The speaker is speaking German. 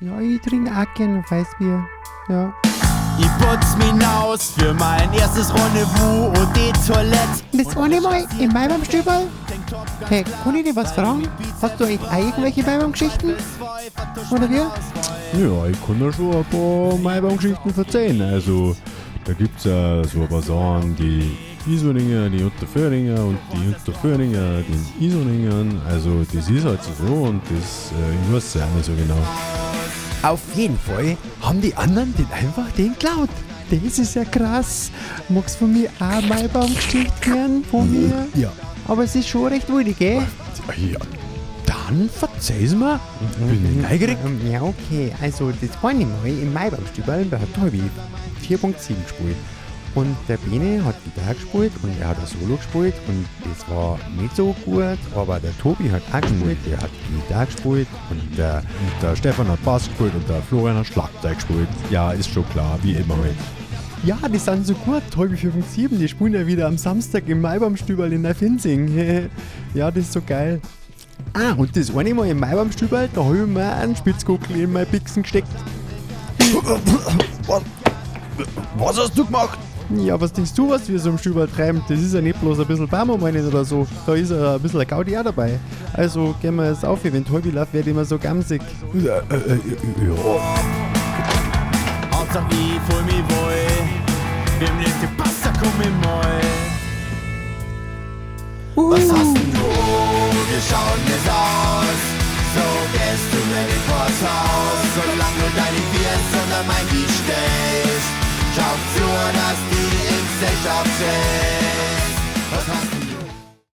Ja, ich trinke auch gerne Weißbier. Ja. Ich putz mich aus für mein erstes Rendezvous und die Toilette. Das eine Mal im Maibaumstüberl? Hey, kann ich dir was fragen? Hast du eigentlich irgendwelche Maibaumgeschichten? Oder wie? Ja, ich kann da schon ein paar Maibaumgeschichten erzählen. Also, da gibt's ja so ein paar Sachen, die Isoninger, die Unterföhringer und die Unterföhringer, den Isoningern. Also, das ist halt so und das, ich weiß ja nicht so genau. Auf jeden Fall haben die anderen den geklaut. Das ist ja krass. Magst du von mir auch Maibaumgeschichte hören? Von mir? Ja. Aber es ist schon recht willig, gell? Ja, dann verzeih's mir. Bin ich neugierig. Ja, okay. Also, das eine Mal im Maibaumstüberl, da hat Tobi 4.7 gespielt. Und der Bene hat Gitarre gespielt und er hat ein Solo gespielt und das war nicht so gut, aber der Tobi hat auch gespielt, der hat Gitarre gespielt und Der Stefan hat Bass gespielt und der Florian hat Schlagzeug gespielt. Ja, ist schon klar, wie immer halt. ja, die sind so gut, Tobi 4.7, die spielen ja wieder am Samstag im Maibaumstüberl in der Finzing. Ja, das ist so geil. Ah, und das eine Mal im Maibaumstüberl, da habe ich mir einen Spitzkugel in meine Pixen gesteckt. Was hast du gemacht? Ja, was denkst du, was wir so im Stüberl treiben? Das ist ja nicht bloß ein bisschen Barmoment oder so. Da ist ja ein bisschen ein Gaudi auch dabei. Also gehen wir jetzt auf, wenn Tobi läuft, werde ich immer so gamsig. Ja. Hauptsache ich fühl mich wohl. Wem nicht gepasst, da komm ich mal. Was hast denn du? Wir schauen es aus. So gehst du mir nicht vors Haus. Solange du deine Biers unter mein Lied stellst. Schau zu, dass die Gesellschaft zählt.